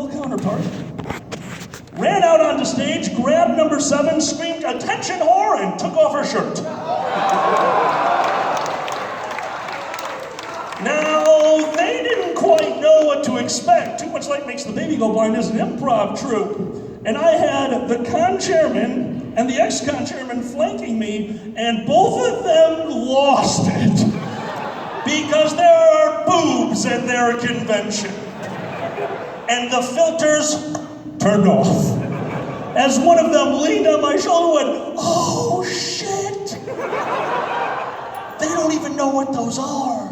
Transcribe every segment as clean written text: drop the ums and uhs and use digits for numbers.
girl counterpart. Ran out onto stage, grabbed number 7, screamed, "Attention whore," and took off her shirt. Now, they didn't quite know what to expect. Too Much Light Makes the Baby Go Blind is an improv troupe. And I had the con chairman and the ex-con chairman flanking me, and both of them lost it. Because there are boobs at their convention. And the filters turned off. As one of them leaned on my shoulder and went, "Oh, shit. They don't even know what those are."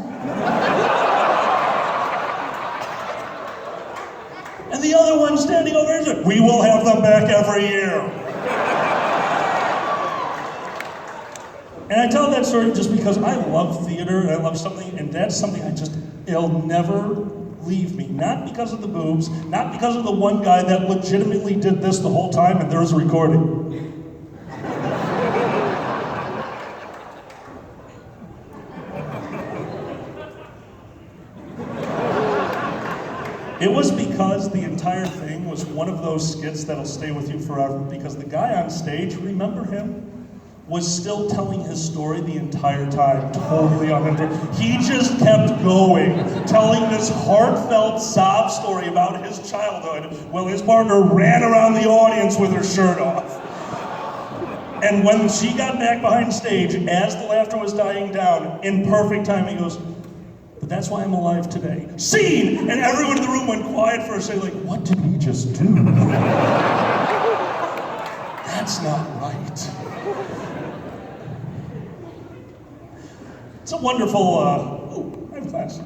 And the other one standing over here said, "We will have them back every year." And I tell that story just because I love theater and I love something, and that's something it'll never leave me. Not because of the boobs, not because of the one guy that legitimately did this the whole time and there's a recording. It was because the entire thing was one of those skits that'll stay with you forever, because the guy on stage, remember him? Was still telling his story the entire time, totally uninterested. He just kept going, telling this heartfelt sob story about his childhood while his partner ran around the audience with her shirt off. And when she got back behind stage, as the laughter was dying down, in perfect time, he goes, "But that's why I'm alive today." Scene! And everyone in the room went quiet for a second, like, what did we just do? That's not right. It's a wonderful, I have class.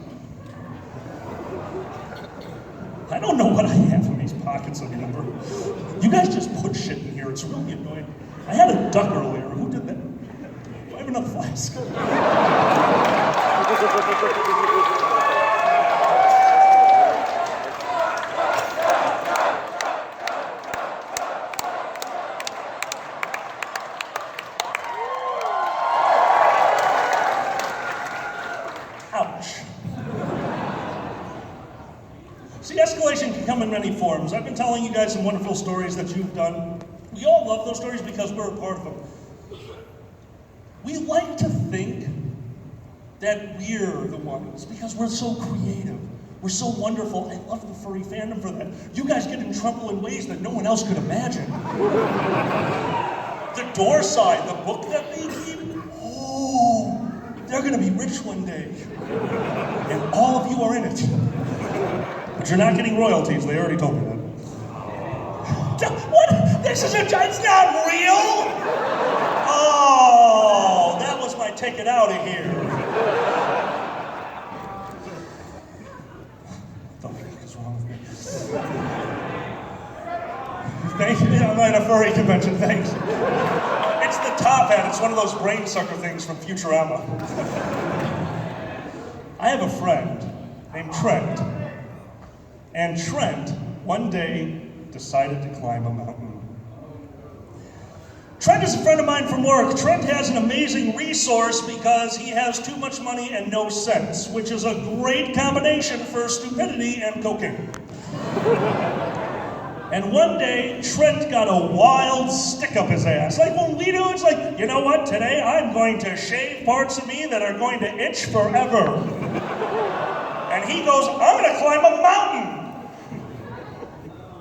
I don't know what I have in these pockets anymore. You guys just put shit in here, it's really annoying. I had a duck earlier, who did that? Do I have another flask? Ouch. See, escalation can come in many forms. I've been telling you guys some wonderful stories that you've done. We all love those stories because we're a part of them. We like to think that we're the ones because we're so creative. We're so wonderful. I love the furry fandom for that. You guys get in trouble in ways that no one else could imagine. The Door Side, the book that we read, oh, they're gonna be rich one day. And all of you are in it. But you're not getting royalties, they already told me that. What? This is it's not real? Oh, that was my ticket out of here. What the heck is wrong with me? Thank you, I'm at a furry convention, thanks. It's the top hat, it's one of those brain sucker things from Futurama. I have a friend named Trent. And Trent, one day, decided to climb a mountain. Trent is a friend of mine from work. Trent has an amazing resource because he has too much money and no sense, which is a great combination for stupidity and cocaine. And one day, Trent got a wild stick up his ass. Like when we do, it's like, you know what, today I'm going to shave parts of me that are going to itch forever. And he goes, I'm gonna climb a mountain.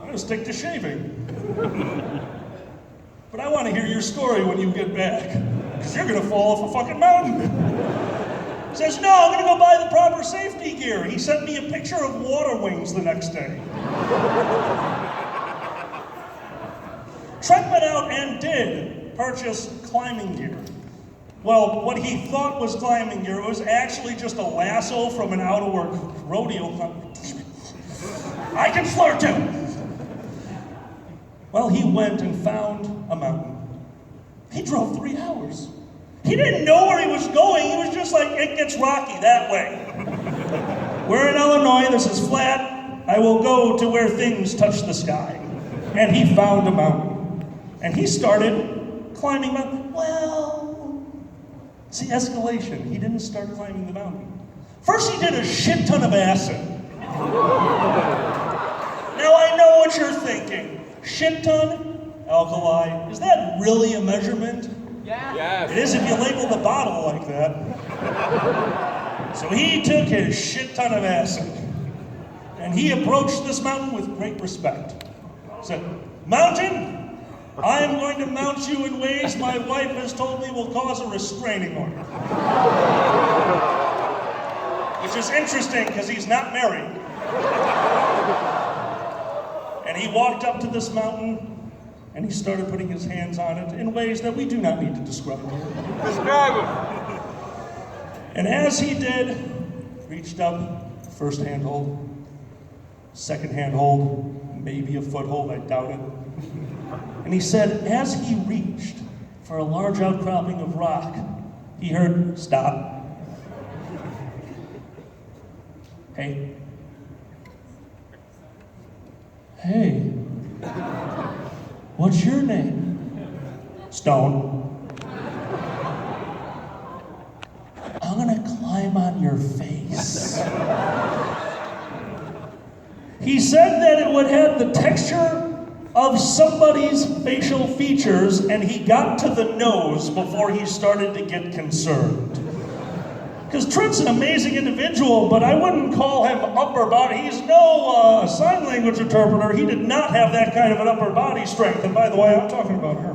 I'm gonna stick to shaving. But I want to hear your story when you get back, because you're gonna fall off a fucking mountain. He says, no, I'm gonna go buy the proper safety gear. He sent me a picture of water wings the next day. Trent went out and did purchase climbing gear. Well, what he thought was climbing gear was actually just a lasso from an out-of-work rodeo company. I can flirt too. Well, he went and found a mountain. He drove 3 hours. He didn't know where he was going. He was just like, it gets rocky that way. We're in Illinois, this is flat. I will go to where things touch the sky. And he found a mountain. And he started climbing mountain. Well, see, escalation. He didn't start climbing the mountain. First, he did a shit ton of acid. Now, I thinking, shit ton, alkali, is that really a measurement? Yeah. Yes. It is if you label the bottle like that. So he took his shit ton of acid, and he approached this mountain with great respect. He said, "Mountain, I am going to mount you in ways my wife has told me will cause a restraining order." Which is interesting, because he's not married. And he walked up to this mountain, and he started putting his hands on it in ways that we do not need to describe here. Describe it. And as he did, reached up, first handhold, second handhold, maybe a foothold, I doubt it. And he said, as he reached for a large outcropping of rock, he heard, "Stop. Hey. Hey. What's your name?" "Stone." "I'm gonna climb on your face." He said that it would have the texture of somebody's facial features, and he got to the nose before he started to get concerned. Because Trent's an amazing individual, but I wouldn't call him upper body. He's no sign language interpreter. He did not have that kind of an upper body strength. And by the way, I'm talking about her.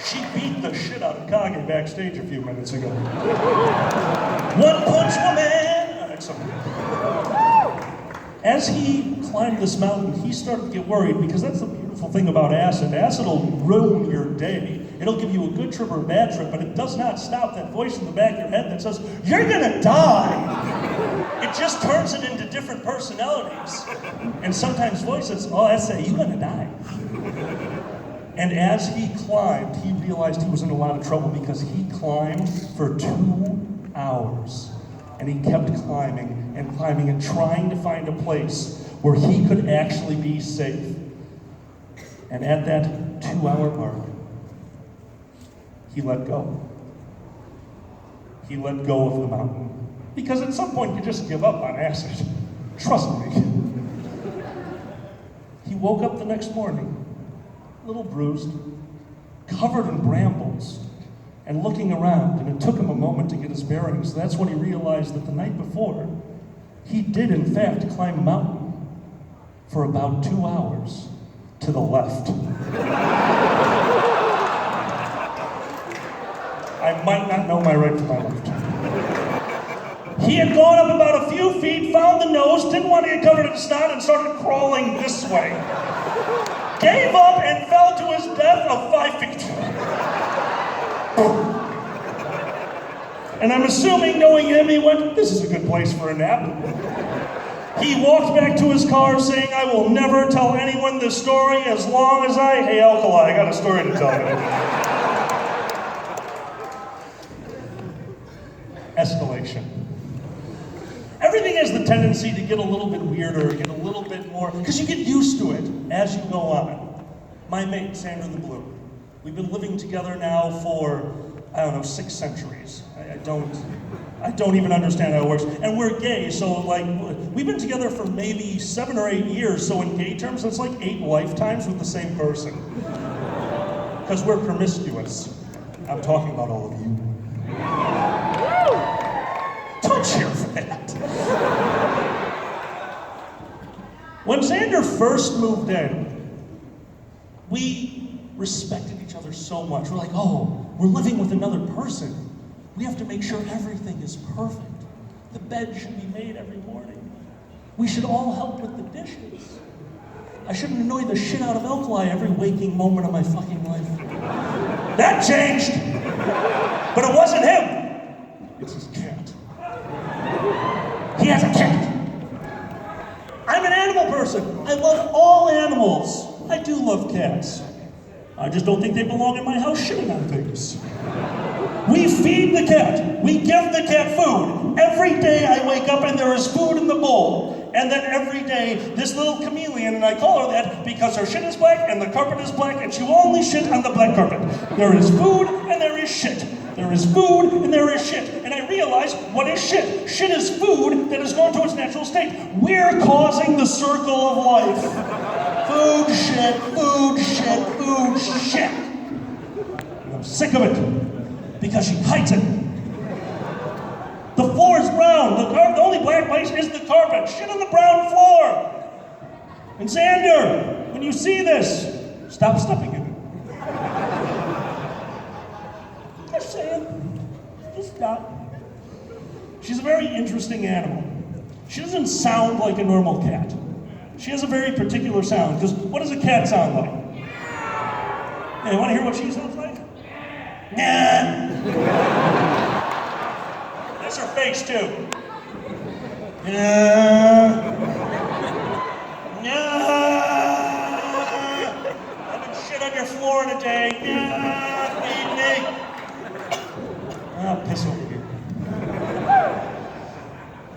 She beat the shit out of Kage backstage a few minutes ago. One punch woman! Excellent. As he climbed this mountain, he started to get worried, because that's the beautiful thing about acid. Acid will ruin your day. It'll give you a good trip or a bad trip, but it does not stop that voice in the back of your head that says, "You're gonna die." It just turns it into different personalities. And sometimes voices, "Oh, I say, you're gonna die." And as he climbed, he realized he was in a lot of trouble, because he climbed for 2 hours. And he kept climbing and climbing and trying to find a place where he could actually be safe. And at that 2-hour mark, he let go. He let go of the mountain. Because at some point you just give up on acid. Trust me. He woke up the next morning, a little bruised, covered in brambles, and looking around, and it took him a moment to get his bearings. That's when he realized that the night before, he did in fact climb a mountain for about 2 hours to the left. I might not know my right from my left. He had gone up about a few feet, found the nose, didn't want to get covered in snot, and started crawling this way. Gave up and fell to his death of 5 feet. And I'm assuming, knowing him, he went, "This is a good place for a nap." He walked back to his car saying, "I will never tell anyone this story as long as I..." Hey, Alkali, I got a story to tell you. Escalation. Everything has the tendency to get a little bit weirder, get a little bit more, because you get used to it as you go on. My mate, Sandra the Blue, we've been living together now for, 6 centuries. I don't even understand how it works. And we're gay, so we've been together for maybe 7 or 8 years, so in gay terms, it's like 8 lifetimes with the same person. Because we're promiscuous. I'm talking about all of you. Don't cheer for that. When Xander first moved in, we respected each other so much. We're like, oh, we're living with another person. We have to make sure everything is perfect. The bed should be made every morning. We should all help with the dishes. I shouldn't annoy the shit out of Alkali every waking moment of my fucking life. That changed! But it wasn't him. It's his cat. He has a cat. I'm an animal person. I love all animals. I do love cats. I just don't think they belong in my house shitting on things. We feed the cat. We give the cat food. Every day I wake up and there is food in the bowl. And then every day, this little chameleon, and I call her that because her shit is black and the carpet is black and she will only shit on the black carpet. There is food and there is shit. There is food and there is shit. And I realize, what is shit? Shit is food that has gone to its natural state. We're causing the circle of life. Food, shit, food, shit, food, shit. And I'm sick of it because she hides it. The floor is brown. The only black place is the carpet. Shit on the brown floor. And Xander, when you see this, stop stepping in it. Just saying. Just stop. She's a very interesting animal. She doesn't sound like a normal cat. She has a very particular sound, because what does a cat sound like? Hey, you want to hear what she sounds like? Nah. That's her face, too. Nah. I've been shit on your floor today. Feed me. Piss over here.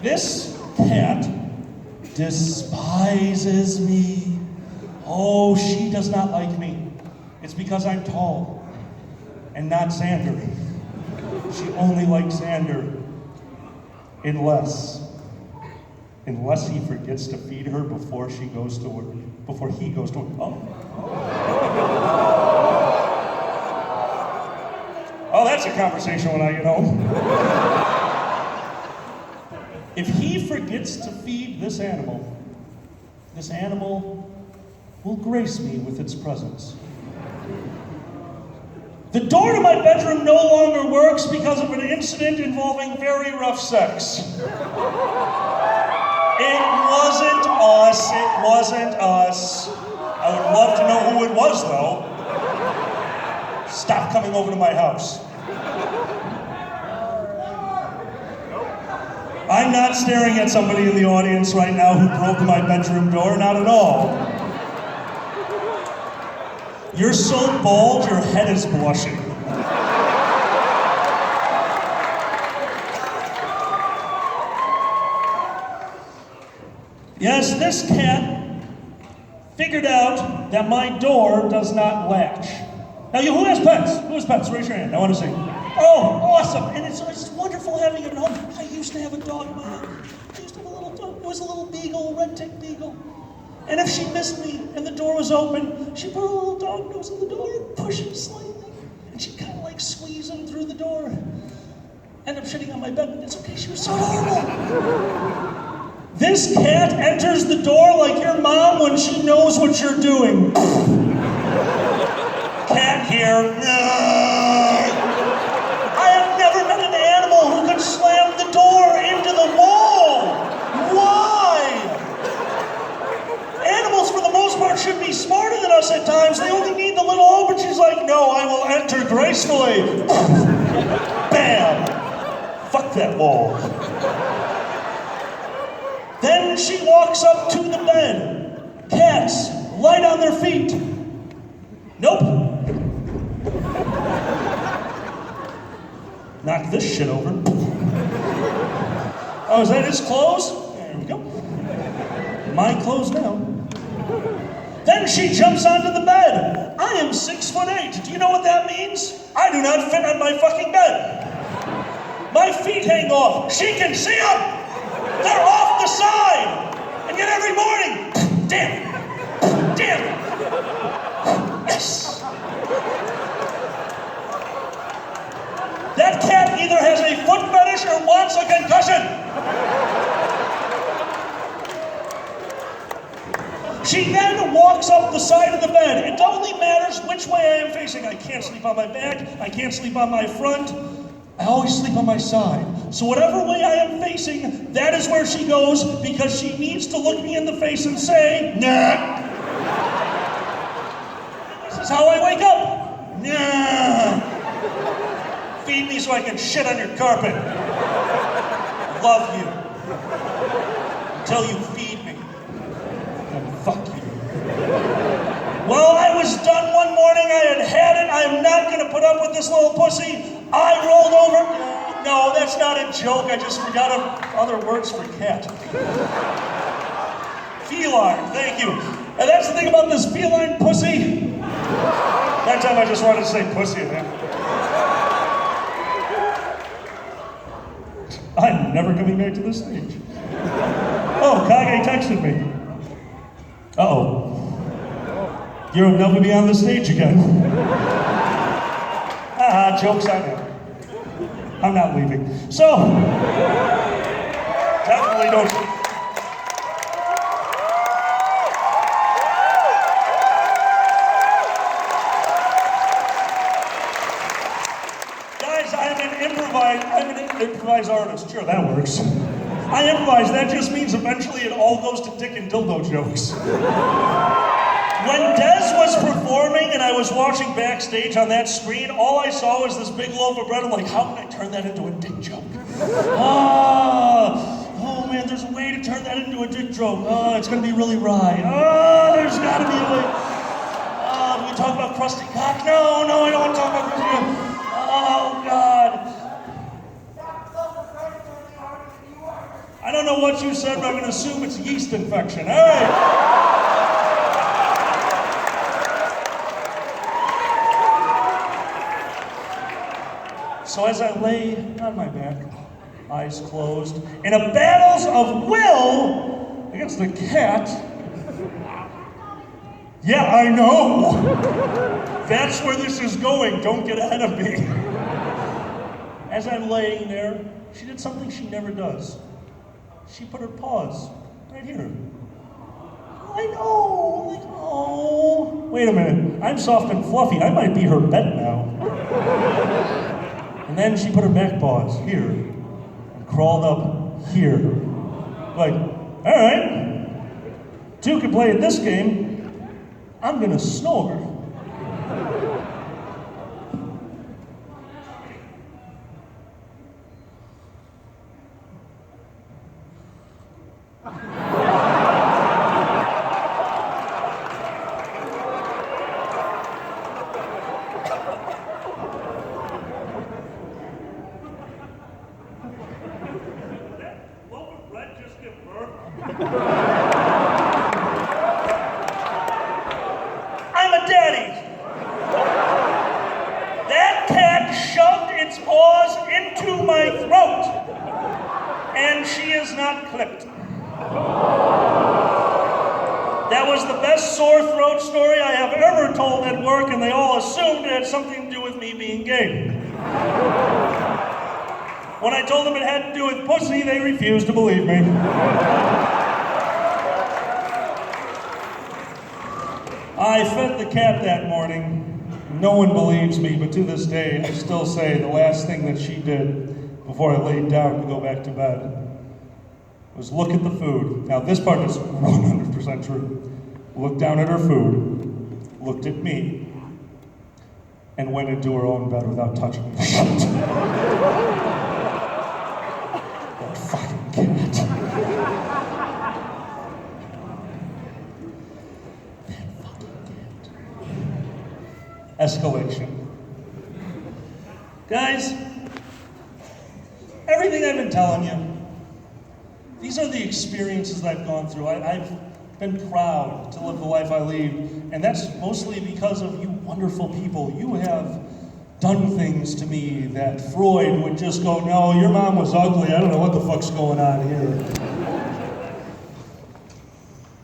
This cat despises me. Oh, she does not like me. It's because I'm tall and not Xander. She only likes Xander unless he forgets to feed her before she goes to work. Before he goes to work. Oh, that's a conversation when I get home. If he forgets to feed this animal will grace me with its presence. The door to my bedroom no longer works because of an incident involving very rough sex. It wasn't us. I would love to know who it was, though. Stop coming over to my house. I'm not staring at somebody in the audience right now who broke my bedroom door, not at all. You're so bald, your head is blushing. Yes, this cat figured out that my door does not latch. Now, who has pets? Who has pets? Raise your hand. I want to see. Oh, awesome. And it's wonderful having it at home. I used to have a dog. I used to have a little dog. It was a little beagle, a red-tick beagle. And if she missed me and the door was open, she'd put her little dog nose in the door and push it slightly. And she'd kind of like squeeze him through the door. End up shitting on my bed, but it's okay. She was so adorable. This cat enters the door like your mom when she knows what you're doing. Cat here. I have never met an animal who could slam the door into the wall. Why? Animals, for the most part, should be smarter than us at times. They only need the little open. She's like, no, I will enter gracefully. Bam. Fuck that wall. Then she walks up to the bed. Cats, light on their feet. Nope. Knock this shit over. Oh, is that his clothes? There we go. My clothes now. Then she jumps onto the bed. I am 6'8". Do you know what that means? I do not fit on my fucking bed. My feet hang off. She can see them. They're off the side! And yet every morning, damn it! Yes! That cat either has a foot fetish or wants a concussion! She then walks up the side of the bed. It only matters which way I am facing. I can't sleep on my back. I can't sleep on my front. I always sleep on my side. So whatever way I am facing, that is where she goes because she needs to look me in the face and say, nah. This is how I wake up. Nah. Feed me so I can shit on your carpet. I love you. Until you feed me. And fuck you. Well, I was done one morning. I had it. I am not going to put up with this little pussy. I rolled over. No, that's not a joke. I just forgot other words for cat. Feline, thank you. And that's the thing about this feline pussy. That time I just wanted to say pussy, man. I'm never coming back to this stage. Oh, Kage texted me. Uh-oh. You'll never be on the stage again. Joke's on him. I'm not leaving. So, definitely don't. Guys, I'm an improvised artist. Sure, that works. I improvise. That just means eventually it all goes to dick and dildo jokes. When Dez was performing and I was watching backstage on that screen, all I saw was this big loaf of bread. I'm like, how can I turn that into a dick joke? Oh man, there's a way to turn that into a dick joke. It's gonna be really wry. There's gotta be a way. Do we talk about crusty cock? No, I don't want to talk about crusty cock. Oh God. I don't know what you said, but I'm gonna assume it's a yeast infection. All right. So as I lay on my back, eyes closed, in a battles of will against a cat. Yeah, I know. That's where this is going. Don't get ahead of me. As I'm laying there, she did something she never does. She put her paws right here. I know. Like, oh. Wait a minute. I'm soft and fluffy. I might be her bed now. And then she put her back paws here and crawled up here. Like, all right, two can play at this game. I'm gonna snore. I'm a daddy. That cat shoved its paws into my throat, and she is not clipped. That was the best sore throat story I have ever told at work, and they all assumed it had something to do with me being gay. When I told them it had to do with pussy, they refused to believe me. I fed the cat that morning. No one believes me, but to this day, I still say the last thing that she did before I laid down to go back to bed was look at the food. Now, this part is 100% true. Looked down at her food, looked at me, and went into her own bed without touching me. That fucking cat. Escalation. Guys, everything I've been telling you, these are the experiences I've gone through. I've been proud to live the life I lead, and that's mostly because of you wonderful people. You have done things to me that Freud would just go, no, your mom was ugly, I don't know what the fuck's going on here.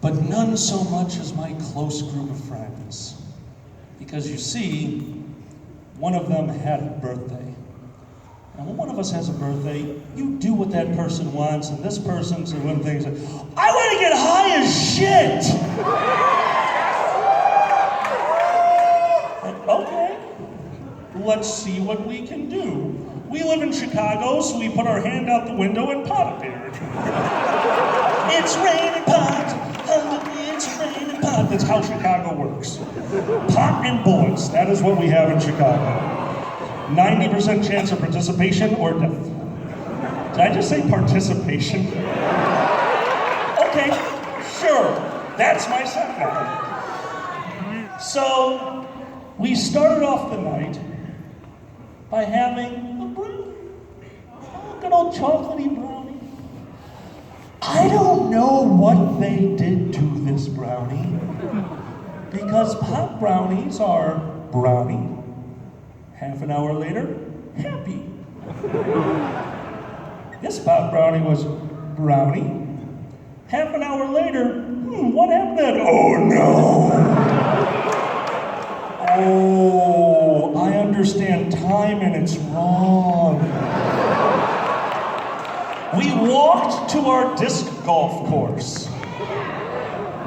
But none so much as my close group of friends. Because you see, one of them had a birthday. And when one of us has a birthday, you do what that person wants, and this person's doing things like, I want to get high as shit! Like, okay, let's see what we can do. We live in Chicago, so we put our hand out the window and pot a beer. It's raining pot, it's raining pot. That's how Chicago works. Pot and bullets, that is what we have in Chicago. 90% chance of participation or death. Did I just say participation? Okay, sure, that's my setback. So, we started off the night by having a brownie. A good old chocolatey brownie. I don't know what they did to this brownie, because pot brownies are brownie. Half an hour later, happy. This pot brownie was brownie. Half an hour later, what happened then? Oh no! Oh, I understand time and it's wrong. We walked to our disc golf course.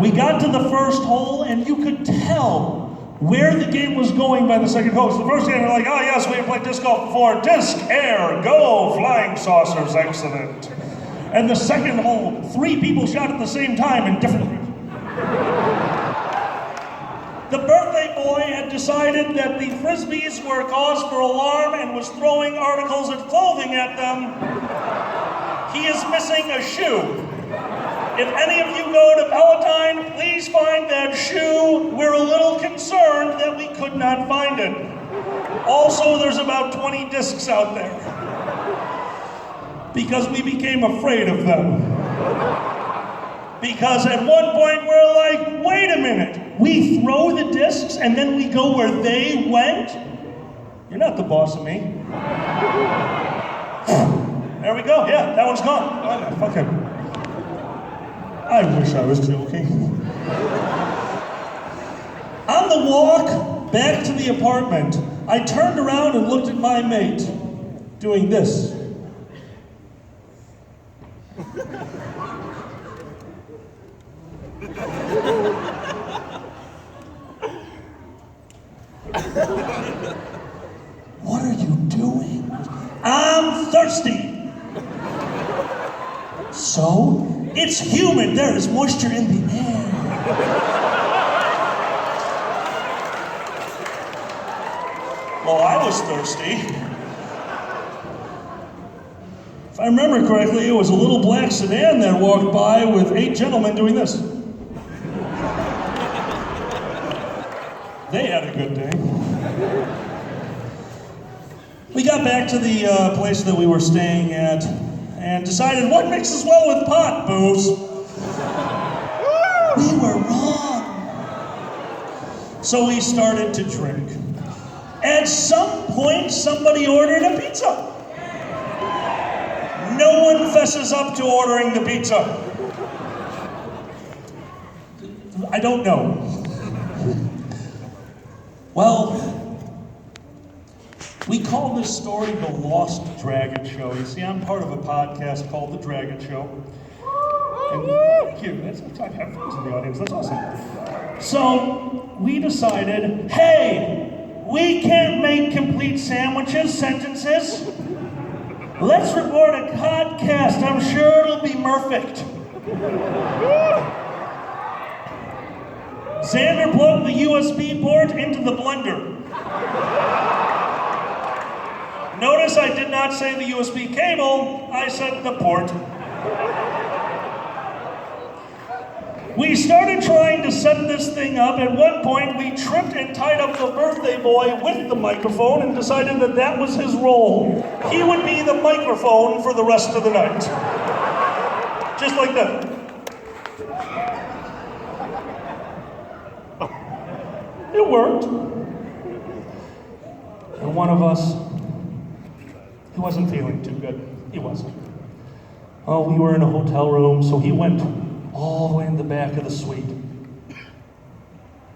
We got to the first hole and you could tell where the game was going by the second hole. So the first game, they're like, oh yes, we have played disc golf before. Disc, air, go, flying saucers, excellent. And the second hole, 3 people shot at the same time and differently. The birthday boy had decided that the frisbees were cause for alarm and was throwing articles of clothing at them. He is missing a shoe. If any of you go to Palatine, please find that shoe. We're a little concerned that we could not find it. Also, there's about 20 discs out there. Because we became afraid of them. Because at one point we're like, wait a minute, we throw the discs and then we go where they went? You're not the boss of me. There we go, yeah, that one's gone. Oh, fuck him. I wish I was joking. On the walk back to the apartment, I turned around and looked at my mate doing this. What are you doing? I'm thirsty. So? It's humid. There is moisture in the air. Well, I was thirsty. If I remember correctly, it was a little black sedan that walked by with 8 gentlemen doing this. They had a good day. We got back to the place that we were staying at and decided what mixes well with pot, booze. We were wrong. So we started to drink. At some point, somebody ordered a pizza. No one fesses up to ordering the pizza. I don't know. Well, we call this story the Lost Dragon Show. You see, I'm part of a podcast called The Dragon Show. And thank you. I have friends in the audience. That's awesome. So we decided, hey, we can't make complete sentences. Let's record a podcast. I'm sure it'll be perfect. Xander plugged the USB port into the blender. Notice I did not say the USB cable, I said the port. We started trying to set this thing up. At one point, we tripped and tied up the birthday boy with the microphone and decided that that was his role. He would be the microphone for the rest of the night. Just like that. It worked. And one of us, he wasn't feeling too good. He wasn't. Oh, we were in a hotel room, so he went all the way in the back of the suite.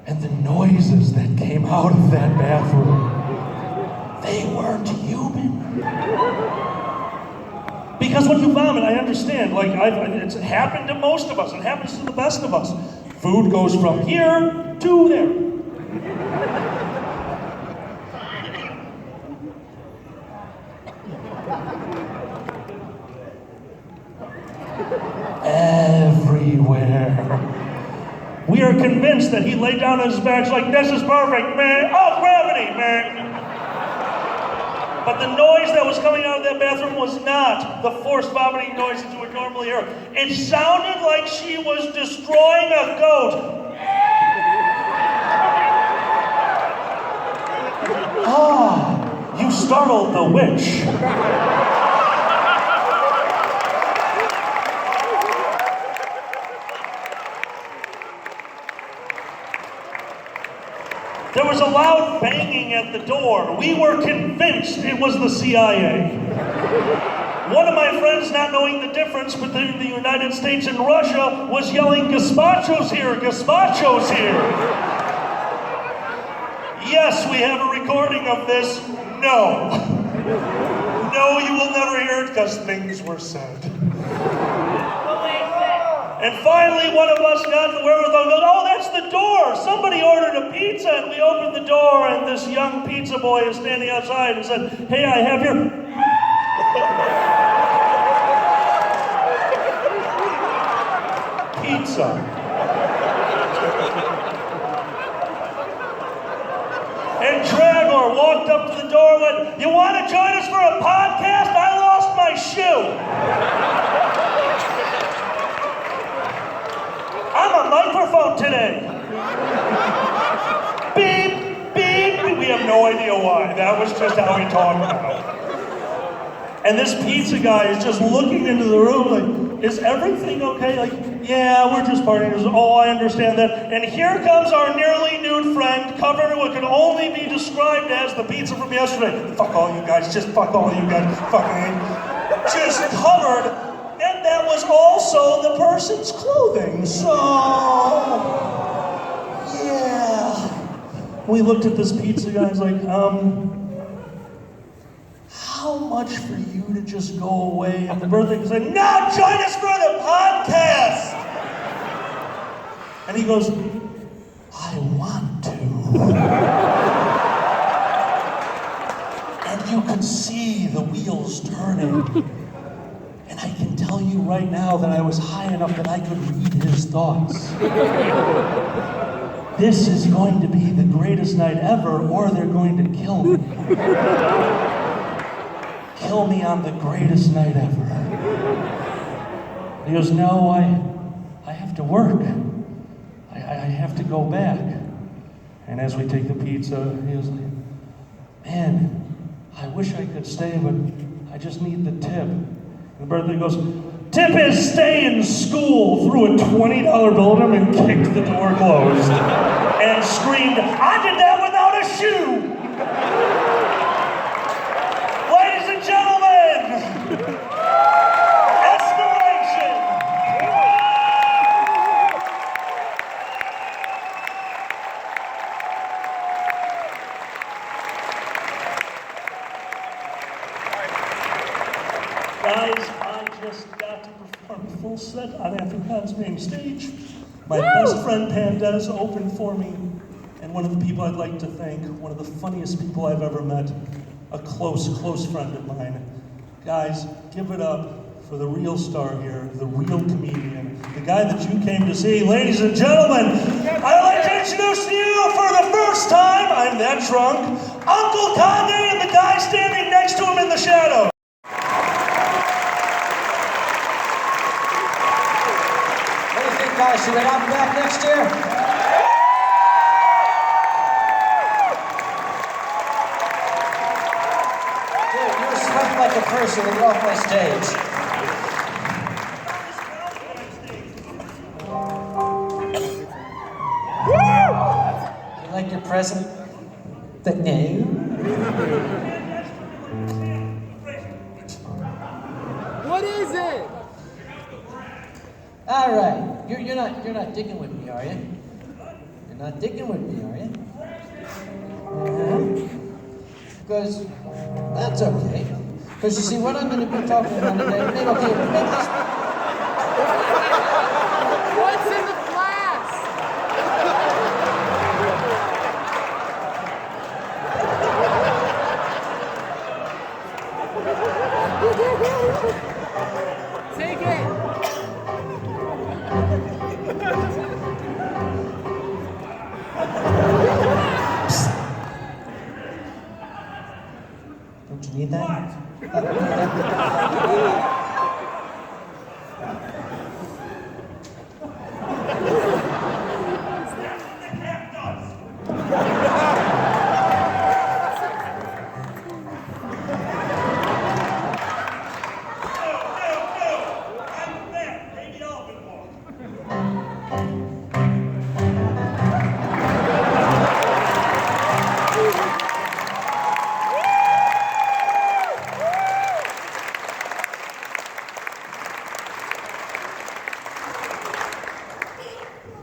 And the noises that came out of that bathroom, they weren't human. Because when you vomit, I understand, like, it's happened to most of us. It happens to the best of us. Food goes from here to there. Everywhere. We are convinced that he laid down on his back like, this is perfect, man. Oh, gravity, man. But the noise that was coming out of that bathroom was not the forced vomiting noise that you would normally hear. It sounded like she was destroying a goat. Ah, you startled the witch. There was a loud banging at the door. We were convinced it was the CIA. One of my friends, not knowing the difference between the United States and Russia, was yelling, "Gazpacho's here, gazpacho's here." Yes, we have a recording of this. No. No, you will never hear it because things were said. And finally, one of us got the wherewithal to go, "Oh, that's the door. Somebody ordered a pizza." And we opened the door, and this young pizza boy is standing outside and said, "Hey, I have your..." pizza. And Dragor walked up to the door and went, "You want to join us for a podcast? I lost my shoe." I'm a microphone today. Beep, beep. We have no idea why. That was just how he talked now. And this pizza guy is just looking into the room like, "Is everything okay?" Like, "Yeah, we're just partying." Goes, "Oh, I understand that." And here comes our nearly nude friend, covered in what could only be described as the pizza from yesterday. Fuck all you guys, just fuck all you guys, fucking, just covered. And that was also the person's clothing, so, yeah. We looked at this pizza guy, he's like, "How much for you to just go away?" And the birthday guy said, "No, join us for the podcast!" And he goes, "I want to." And you could see the wheels turning. And I can tell you right now that I was high enough that I could read his thoughts. This is going to be the greatest night ever, or they're going to kill me. Kill me on the greatest night ever. He goes, "No, I have to work. I have to go back." And as we take the pizza, he was like, "Man, I wish I could stay, but I just need the tip." And the birthday goes, "Tip is stay in school," threw a $20 bill at him and kicked the door closed. And screamed, "I did that without a shoe!" Ladies and gentlemen, escalation! Guys, I just got to perform a full set on Anthrocon's main stage. My best friend Pandez opened for me, and one of the people I'd like to thank, one of the funniest people I've ever met, a close friend of mine. Guys, give it up for the real star here, the real comedian, the guy that you came to see. Ladies and gentlemen, I'd like to introduce to you for the first time, I'm that drunk, Uncle Kage and the guy standing next to him in the shadow. Guys, should we have him back next year? Dude, you're sweating like a person and get off my stage. You like your present? The name? What is it? All right. You're not digging with me, are you? You're not digging with me, are you? Because that's okay. Because you see, what I'm going to be talking about today, maybe this. What's in the flask? Take it. Don't you need that?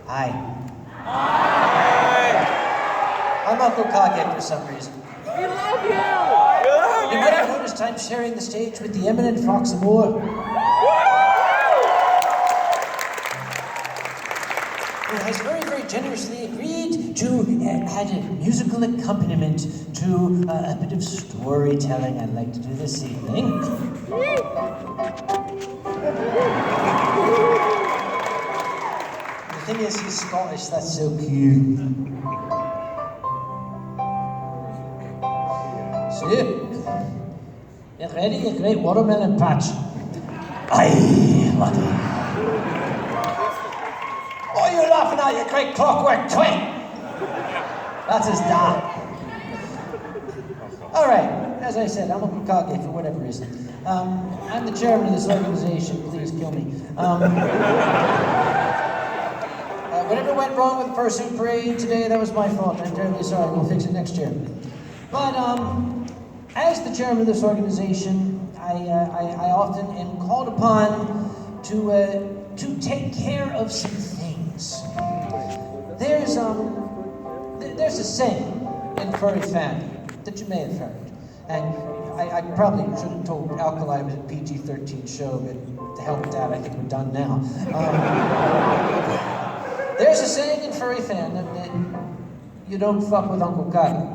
Hi. I'm Uncle Kage for some reason. We love you! You might have noticed I'm sharing the stage with the eminent Fox Moore, who has very, very generously agreed to add a musical accompaniment to a bit of storytelling I'd like to do this evening. The thing is, he's Scottish, that's so cute. So, you ready, you great watermelon patch? Aye, laddie. What are you laughing at, you great clockwork twin? That's his dad. Alright, as I said, I'm Uncle Kage for whatever reason. I'm the chairman of this organization, please kill me. Whatever went wrong with the fursuit parade today, that was my fault. I'm terribly sorry, we'll fix it next year. But, as the chairman of this organization, I often am called upon to take care of some things. There's a saying in furry fandom that you may have heard, and I probably should have told Alkali it was a PG-13 show, but to hell with that, I think we're done now. There's a saying in furry fandom that you don't fuck with Uncle Kage.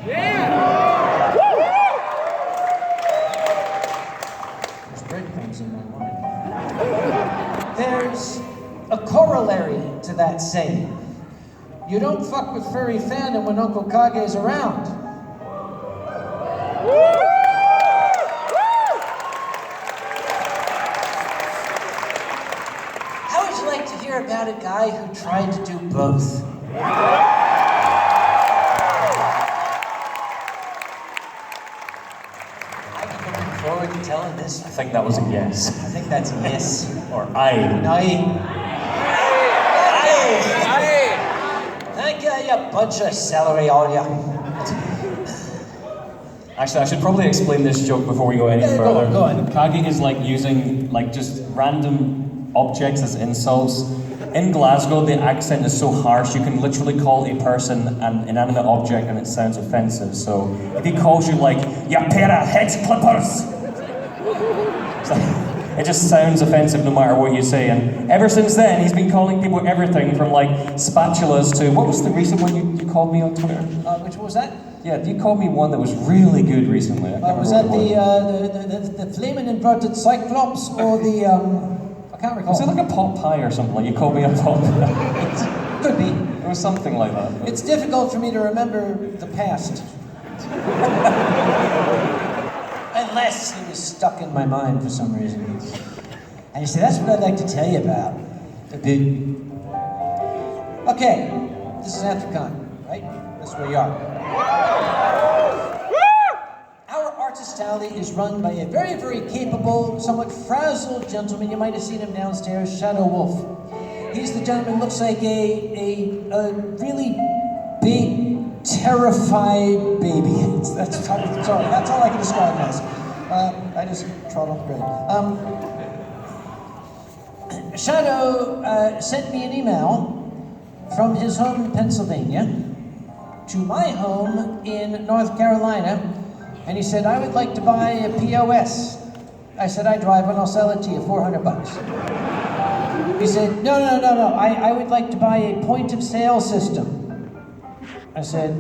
Yeah! There's breadcrumbs in my wine. There's a corollary to that saying. You don't fuck with furry fandom when Uncle Kage's around. How would you like to hear about a guy who tried to do both? Forward to telling this? I think that was a yes. I think that's a yes. Or aye. Aye. Thank you, you bunch of celery, all ya. Actually, I should probably explain this joke before we go any Yeah, further. go on. Kage is like using like just random objects as insults. In Glasgow, the accent is so harsh, you can literally call a person an inanimate object and it sounds offensive. So if he calls you like, "Ya pair of hedge clippers," it just sounds offensive no matter what you say. And ever since then, he's been calling people everything from like spatulas to, what was the recent one you called me on Twitter? Which one was that? Yeah, you called me one that was really good recently. I can't Was that remember the flaming inverted cyclops or the, I can't recall. was it like a pot pie or something? Like you called me a pot pie? Could be. It was something like that. It's difficult for me to remember the past. Unless it was stuck in my mind for some reason. And you see, that's what I'd like to tell you about. A bit. Okay, this is Anthrocon, right? That's where you are. Our artist alley is run by a very, very capable, somewhat frazzled gentleman. You might have seen him downstairs, Shadow Wolf. He's the gentleman, looks like a really big, terrified baby. That's all I can describe him as. I just trod on the bread. Shadow sent me an email from his home in Pennsylvania to my home in North Carolina, and he said, "I would like to buy a POS." I said, "I drive one, I'll sell it to you, $400. He said, No, I would like to buy a point of sale system. I said,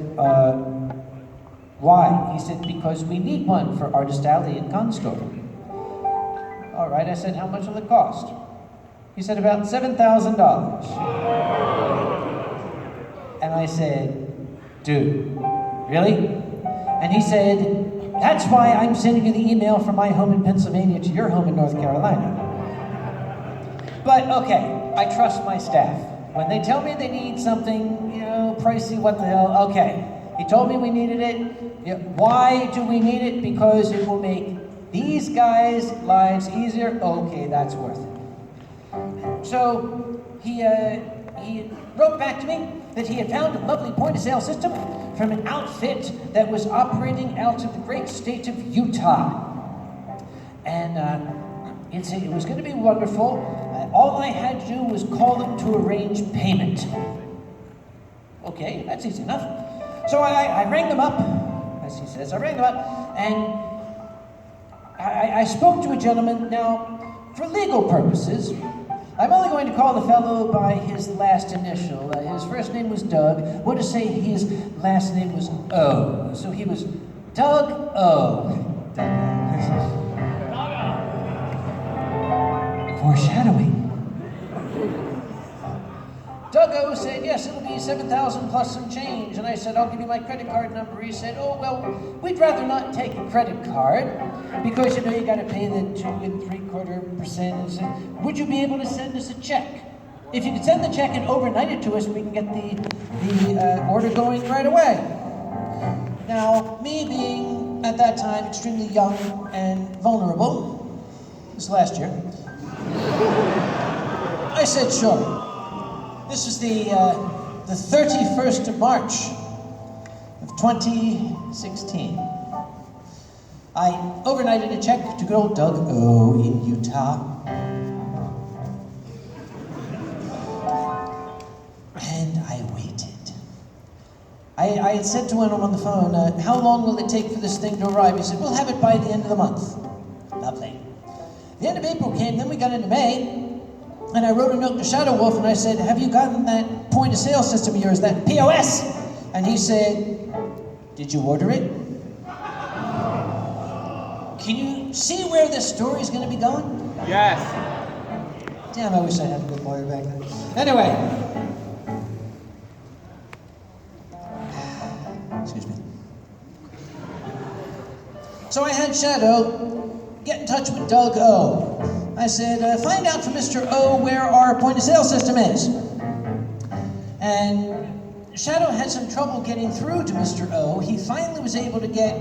why? He said, because we need one for Artist Alley in Constable. All right, I said, how much will it cost? He said, about $7,000. And I said, dude, really? And he said, that's why I'm sending you the email from my home in Pennsylvania to your home in North Carolina. But okay, I trust my staff. When they tell me they need something, pricey, what the hell, okay. He told me we needed it. Yeah, why do we need it? Because it will make these guys' lives easier. Okay, that's worth it. So he wrote back to me that he had found a lovely point-of-sale system from an outfit that was operating out of the great state of Utah. And It was going to be wonderful. All I had to do was call them to arrange payment. Okay, that's easy enough. So I rang them up, as he says. I rang them up, and I spoke to a gentleman. Now, for legal purposes, I'm only going to call the fellow by his last initial. His first name was Doug. We'll just say his last name was O. So he was Doug O. Foreshadowing. Doug O said, yes, it'll be $7,000 plus some change. And I said, I'll give you my credit card number. He said, oh, well, we'd rather not take a credit card because, you got to pay the 2 3/4%. Would you be able to send us a check? If you could send the check and overnight it to us, we can get the order going right away. Now, me being, at that time, extremely young and vulnerable, this last year, I said, sure. This was the 31st of March of 2016. I overnighted a check to good old Doug O in Utah. And I waited. I had said to him on the phone, how long will it take for this thing to arrive? He said, we'll have it by the end of the month. Lovely. The end of April came, then we got into May. And I wrote a note to Shadow Wolf and I said, have you gotten that point of sale system of yours, that POS? And he said, did you order it? Can you see where this story's going to be going? Yes. Damn, I wish I had a good lawyer back then. Anyway. Excuse me. So I had Shadow get in touch with Doug O. I said, find out from Mr. O where our point of sale system is. And Shadow had some trouble getting through to Mr. O. He finally was able to get,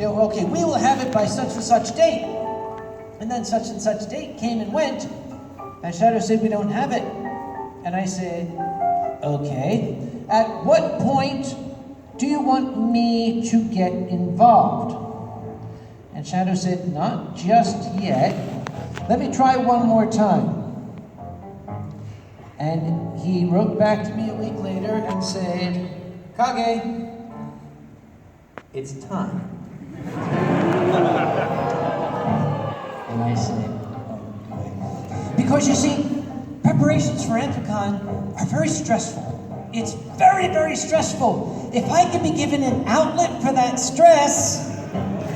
okay, we will have it by such and such date. And then such and such date came and went. And Shadow said, we don't have it. And I said, okay. At what point do you want me to get involved? And Shadow said, not just yet. Let me try one more time. And he wrote back to me a week later and said, Kage, it's time. And I said, oh, boy. Because you see, preparations for Anthrocon are very stressful. It's very, very stressful. If I could be given an outlet for that stress,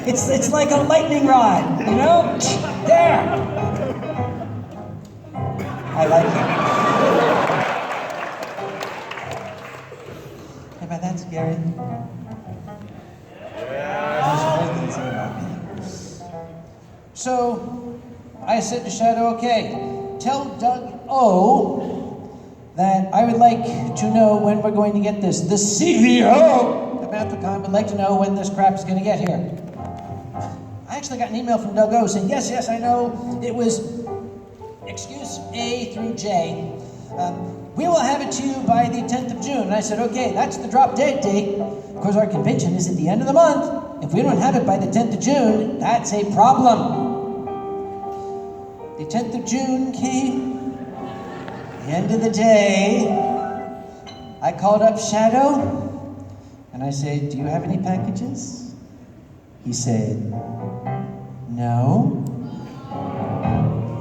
it's like a lightning rod, There! I like it. Hey, about that scary? So, I said to Shadow, okay, tell Doug O that I would like to know when we're going to get this. The CEO of Anthrocon would like to know when this crap is going to get here. I actually got an email from Doug O saying, yes, I know it was excuse A through J. We will have it to you by the 10th of June. And I said, okay, that's the drop dead date. Of course, our convention is at the end of the month. If we don't have it by the 10th of June, that's a problem. The 10th of June came. The end of the day, I called up Shadow, and I said, do you have any packages? He said, no.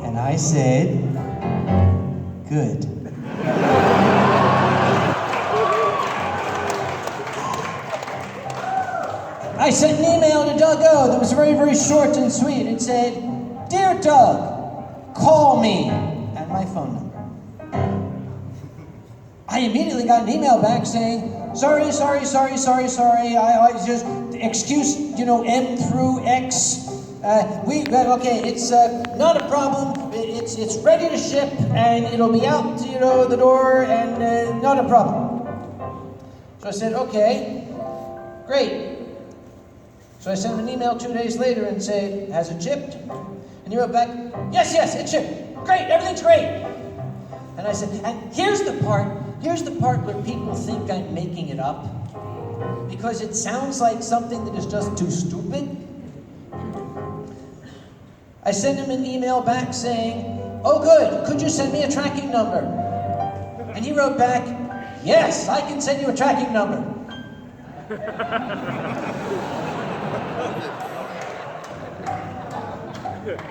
And I said, good. I sent an email to Doug O that was very, very short and sweet. It said, Dear Doug, call me, and my phone number. I immediately got an email back saying, sorry. I just, excuse, M through X. Okay, it's not a problem. It's ready to ship, and it'll be out, the door, and not a problem. So I said, okay, great. So I sent him an email 2 days later and said, has it shipped? And he wrote back, yes, it's shipped. Great, everything's great. And I said, and here's the part where people think I'm making it up, because it sounds like something that is just too stupid. I sent him an email back saying, "Oh good, could you send me a tracking number?" And he wrote back, "Yes, I can send you a tracking number."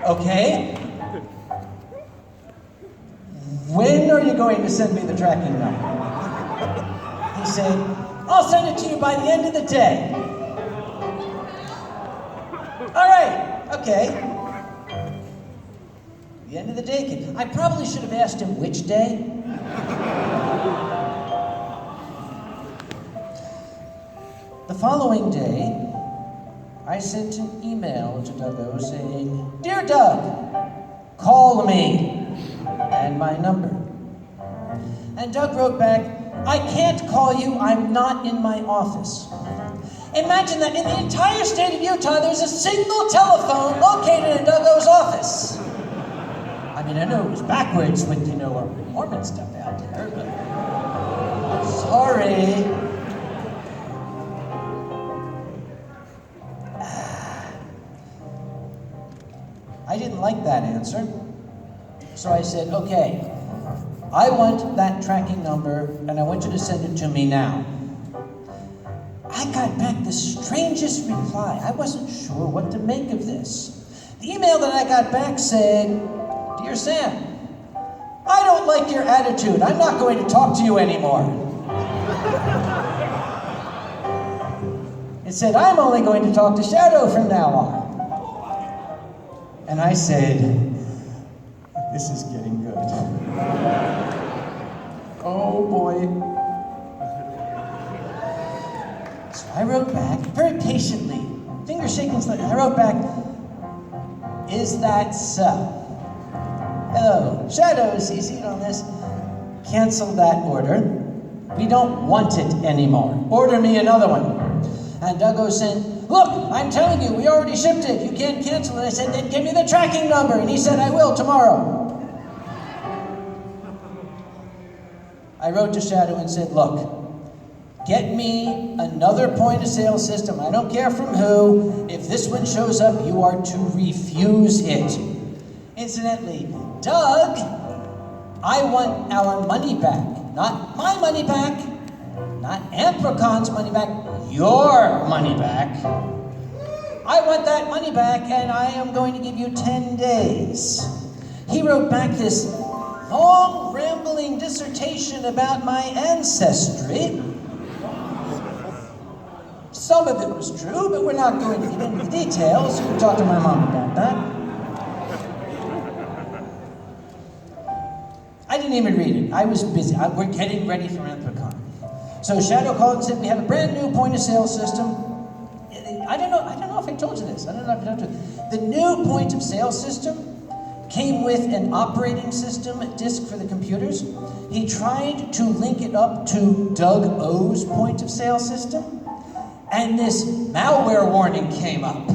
Okay. When are you going to send me the tracking number? He said, "I'll send it to you by the end of the day." All right, okay. The end of the day came. I probably should have asked him which day. The following day, I sent an email to Doug saying, "Dear Doug, call me," and my number. And Doug wrote back, "I can't call you, I'm not in my office." Imagine that in the entire state of Utah, there's a single telephone located in Doug's office. I mean, I know it was backwards with, our Mormon stuff out there, but sorry. I didn't like that answer, so I said, "Okay, I want that tracking number, and I want you to send it to me now." I got back the strangest reply. I wasn't sure what to make of this. The email that I got back said, "Dear Sam, I don't like your attitude. I'm not going to talk to you anymore." It said, "I'm only going to talk to Shadow from now on." And I said, "This is getting good." Oh boy. So I wrote back, very patiently, finger shaking, I wrote back, "Is that so? Hello, Shadow is CC'd on this. Cancel that order. We don't want it anymore. Order me another one." And Doug said, "Look, I'm telling you, we already shipped it. You can't cancel it." I said, "Then give me the tracking number." And he said, "I will tomorrow." I wrote to Shadow and said, "Look, get me another point of sale system. I don't care from who. If this one shows up, you are to refuse it." Incidentally, Doug, I want our money back. Not my money back, not Anthrocon's money back, your money back. I want that money back, and I am going to give you 10 days. He wrote back this long, rambling dissertation about my ancestry. Some of it was true, but we're not going to get into the details. You can talk to my mom about that. I didn't even read it. I was busy. We're getting ready for Anthrocon. So Shadow called and said, "We have a brand new point of sale system." I don't know if I told you this. I don't know if I told you. The new point of sale system came with an operating system disk for the computers. He tried to link it up to Doug O's point of sale system, and this malware warning came up.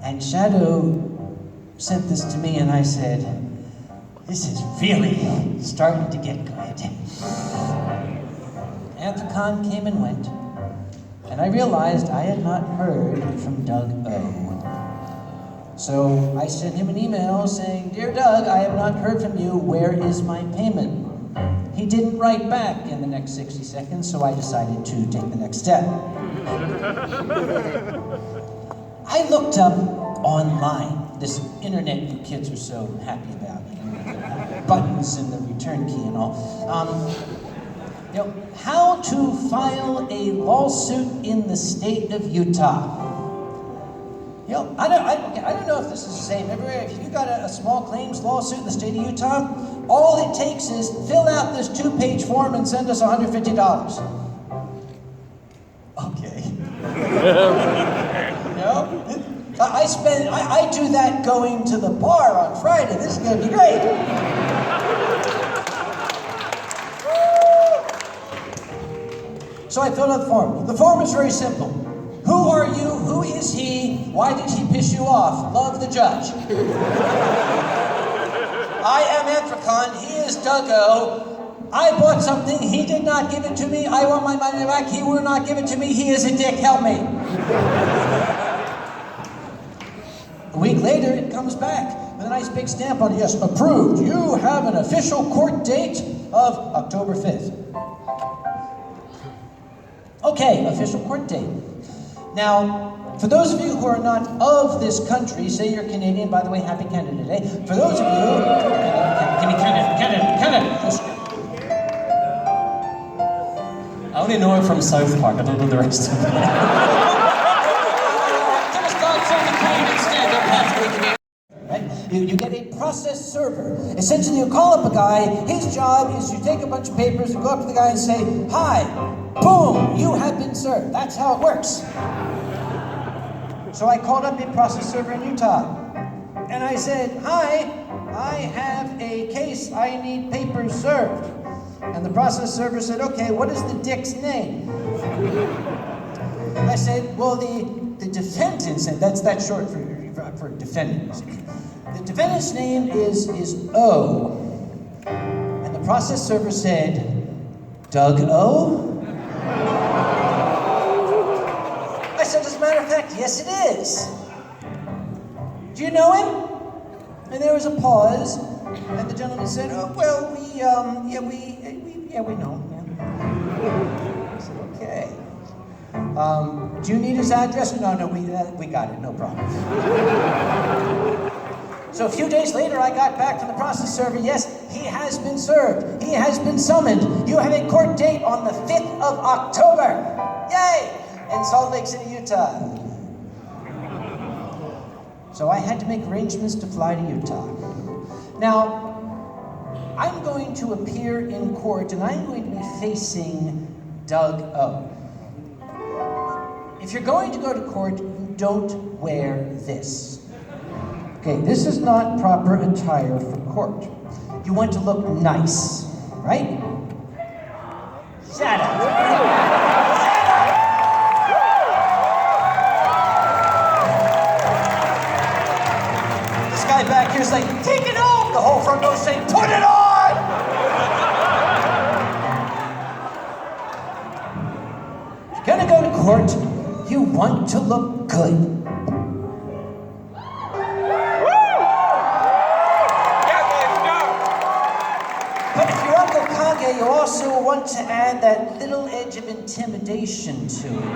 And Shadow sent this to me, and I said, "This is really starting to get good." Anthrocon came and went, and I realized I had not heard from Doug O. So I sent him an email saying, "Dear Doug, I have not heard from you. Where is my payment?" He didn't write back in the next 60 seconds, so I decided to take the next step. I looked up online, this internet you kids are so happy about, buttons and the return key and all. How to file a lawsuit in the state of Utah. I don't know if this is the same everywhere. If you got a small claims lawsuit in the state of Utah, all it takes is fill out this 2-page form and send us $150. Okay. I do that going to the bar on Friday. This is going to be great. So I filled out the form. The form is very simple. Who are you? Who is he? Why did he piss you off? Love the judge. I am Anthrocon. He is Duggo. I bought something. He did not give it to me. I want my money back. He will not give it to me. He is a dick. Help me. later, it comes back with a nice big stamp on it. Yes, approved. You have an official court date of October 5th. Okay, official court date. Now, for those of you who are not of this country, say you're Canadian, by the way, happy Canada Day. For those of you, give me Canada. I only know it from South Park, I don't know the rest of it. Give us God save the Queen instead, don't have to be Canadian. Right? You get a process server. Essentially, you call up a guy, his job is to take a bunch of papers, and go up to the guy and say, hi, boom, you have been served. That's how it works. So I called up a process server in Utah, and I said, hi, I have a case, I need papers served. And the process server said, okay, what is the dick's name? I said, well, the defendant said, that's short for defendant. The defendant's name is O. And the process server said, Doug O? I said, as a matter of fact, yes it is. Do you know him? And there was a pause, and the gentleman said, oh, well, we know him, yeah. I said, okay. Do you need his address? No, we got it, no problem. So a few days later, I got back from the process server. Yes, he has been served. He has been summoned. You have a court date on the 5th of October. Yay! In Salt Lake City, Utah. So I had to make arrangements to fly to Utah. Now, I'm going to appear in court, and I'm going to be facing Doug O. If you're going to go to court, you don't wear this. Okay, this is not proper attire for court. You want to look nice, right? Shut up. This guy back here's like, take it off! The whole front row saying, put it on! If you're gonna go to court, you want to look good. But if you're Uncle Kage, you also want to add that little edge of intimidation to it.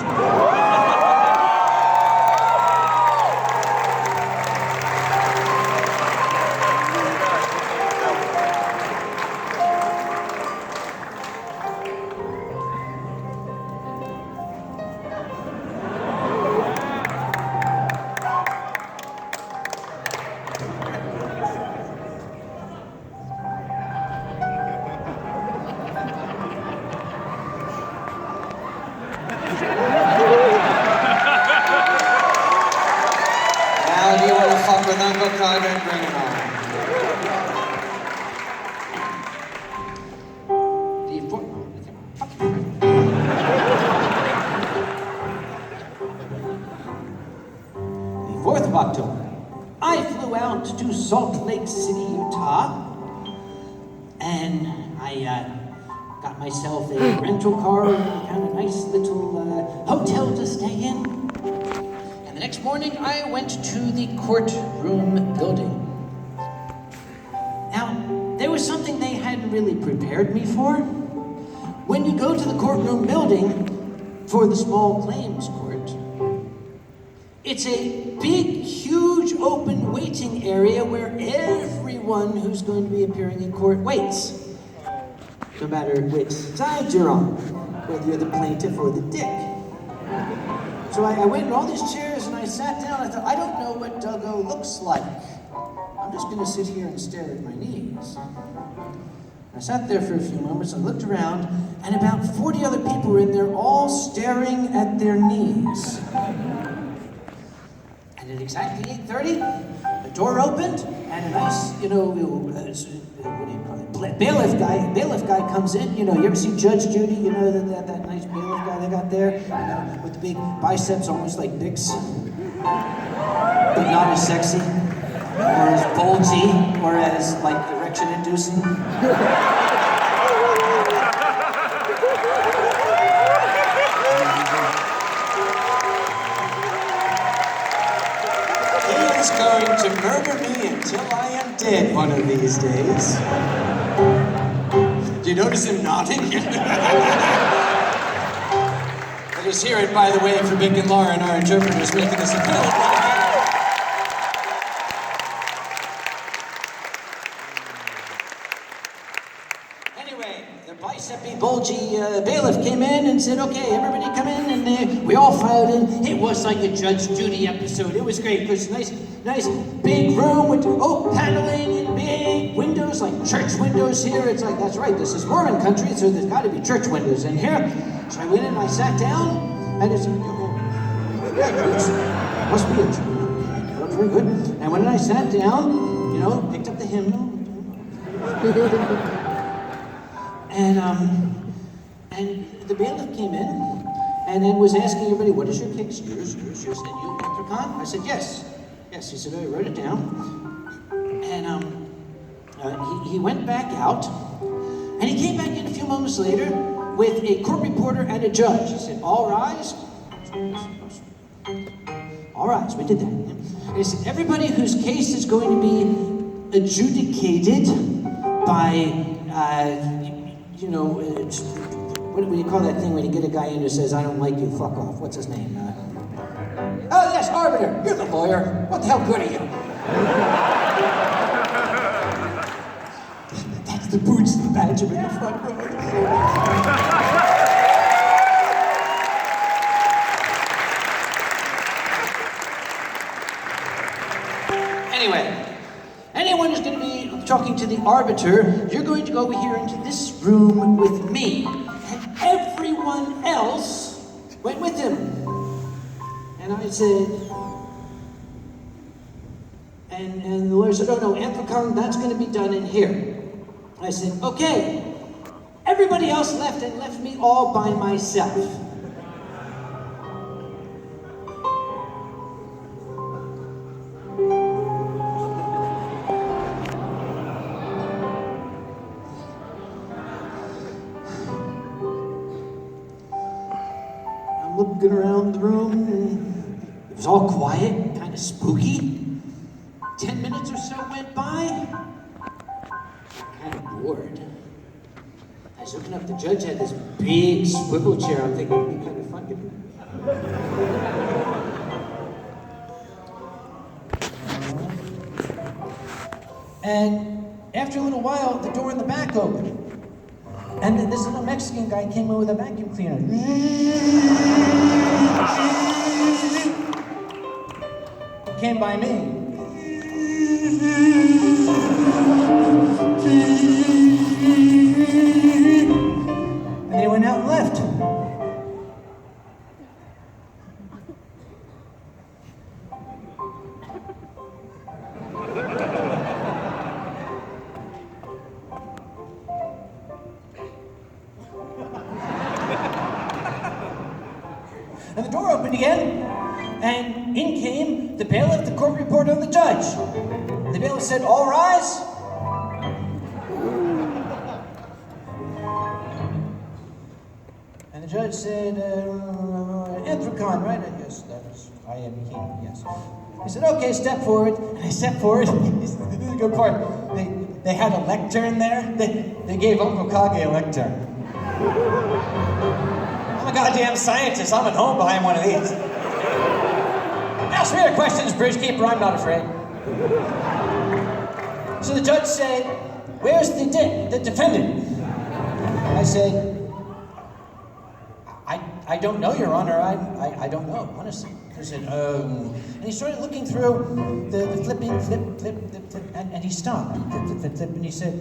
Now do you want to fuck with Uncle Kage? Bring it on. The 4th of October, I flew out to Salt Lake City, Utah, and I got myself a rental car, found a nice little hotel to stay in. And the next morning, I went to the courtroom building. Now, there was something they hadn't really prepared me for. When you go to the courtroom building for the small claims court, it's a big, huge, open waiting area where everyone who's going to be appearing in court waits. No matter which side you're on, whether you're the plaintiff or the dick. So I went in all these chairs and I sat down. I thought, I don't know what Doug O looks like. I'm just going to sit here and stare at my knees. I sat there for a few moments and looked around, and about 40 other people were in there all staring at their knees. And at exactly 8:30, the door opened, and a nice, what do you call it? Bailiff guy comes in. You ever see Judge Judy? That nice bailiff guy they got there, with the big biceps, almost like Bix, but not as sexy, or as bulgy, or as like erection-inducing. This guy going to murder me until I am dead one of these days. Do you notice him nodding? Let us hear it, by the way, for Vic and Lauren, our interpreters, making us available. Anyway, the bicepy, bulgy bailiff came in and said, okay, everybody come in, and we all filed in. It was like a Judge Judy episode. It was great. It was nice big room with paneling and big windows, like church windows here. It's like, that's right, this is Mormon country, so there's got to be church windows in here. So I went in and I sat down, and it's, must be a church. Very good. And when I sat down, picked up the hymnal, and the bailiff came in, and then was asking everybody, what is your case? Yours, and you, Anthrocon? I said, yes. Yes, he said, I wrote it down. And he went back out, and he came back in a few moments later with a court reporter and a judge. He said, all rise. All rise, we did that. And he said, everybody whose case is going to be adjudicated by, what do you call that thing when you get a guy in who says, I don't like you, fuck off. What's his name? Oh, yes, arbiter. You're the lawyer. What the hell good are you? That's the boots and the badger in the front row. Anyway, anyone who's going to be talking to the arbiter, you're going to go over here into this room with me. And everyone else went with him. And I said, and the lawyer said, oh no, Anthrocon, that's going to be done in here. I said, okay. Everybody else left and left me all by myself. I'm looking around the room. It was all quiet, kind of spooky. 10 minutes or so went by. Kind of bored. I was looking up, the judge had this big swivel chair. I'm thinking it'd be kind of fun. And after a little while, the door in the back opened. And then this little Mexican guy came in with a vacuum cleaner. He came by me. And then he went out and left. And the door opened again, and in came the bailiff, the court reporter, and the judge. The bailiff said, all rise. And the judge said, Anthrocon, right? Yes, that's, I am he, yes. He said, okay, step forward. And I stepped forward. This is the good part. They had a lectern there. They gave Uncle Kage a lectern. I'm a goddamn scientist. I'm at home behind one of these. Ask me your questions, Bridgekeeper. I'm not afraid. So the judge said, where's the defendant? I said, I don't know, Your Honor. I don't know, honestly. He said, and he started looking through the flipping, flip, and he stopped. Flip, and he said,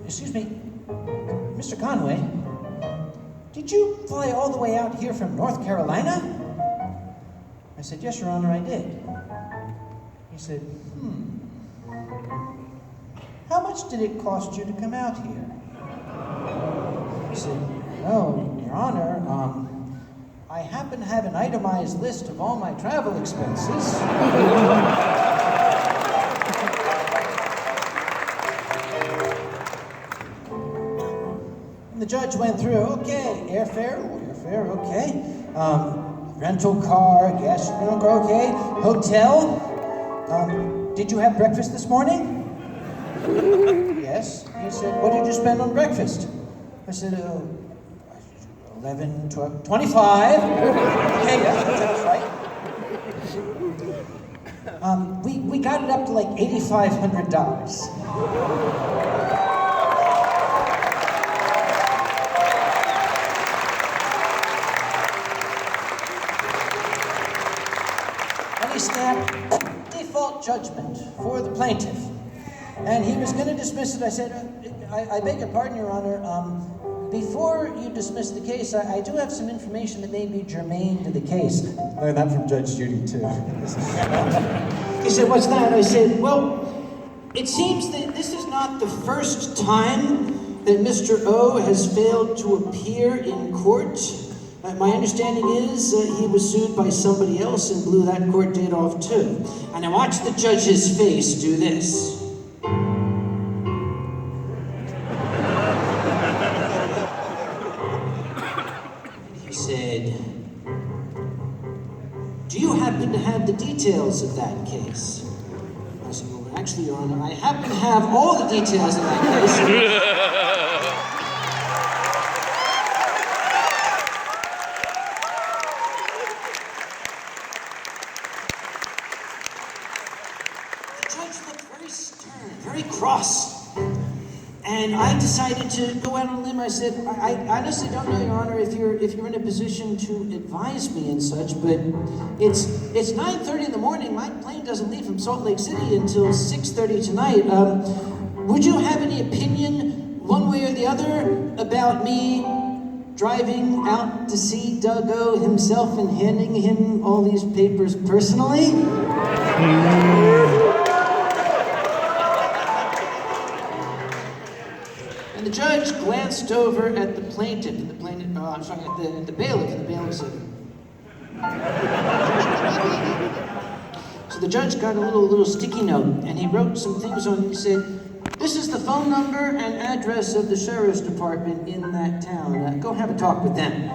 excuse me, Mr. Conway, did you fly all the way out here from North Carolina? I said, yes, Your Honor, I did. He said, how much did it cost you to come out here? I said, oh, Your Honor, I happen to have an itemized list of all my travel expenses. And the judge went through, okay, airfare, okay, rental car, gas, okay, hotel, Did you have breakfast this morning? Yes. He said, what did you spend on breakfast? I said, 11, 12, 25. Okay, yes, that's right. We got it up to like $8,500. And he snapped default judgment for the plaintiff. And he was going to dismiss it. I said, I beg your pardon, Your Honor. Before you dismiss the case, I do have some information that may be germane to the case. Learned that from Judge Judy, too. He said, what's that? I said, well, it seems that this is not the first time that Mr. O has failed to appear in court. My understanding is he was sued by somebody else and blew that court date off, too. And I watched the judge's face do this. Said, do you happen to have the details of that case? I said, well, actually, Your Honor, I happen to have all the details of that case. The judge looked very stern, very cross. And I decided to go out on a limb. I said, I honestly don't know, Your Honor, if you're in a position to advise me and such, but it's 9:30 in the morning. My plane doesn't leave from Salt Lake City until 6:30 tonight. Would you have any opinion, one way or the other, about me driving out to see Doug O himself and handing him all these papers personally? And the judge glanced over at the plaintiff, at the bailiff, and the bailiff said, so the judge got a little sticky note, and he wrote some things on it. He said, this is the phone number and address of the sheriff's department in that town. Go have a talk with them.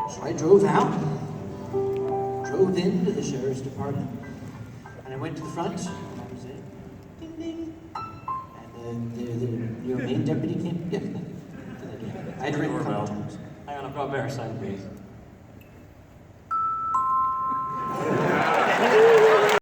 So I drove into the sheriff's department, and I went to the front, and I was in, ding, ding. Your main deputy came? Yeah. I'd ring a couple times. Hang on, I've got a better sound, please.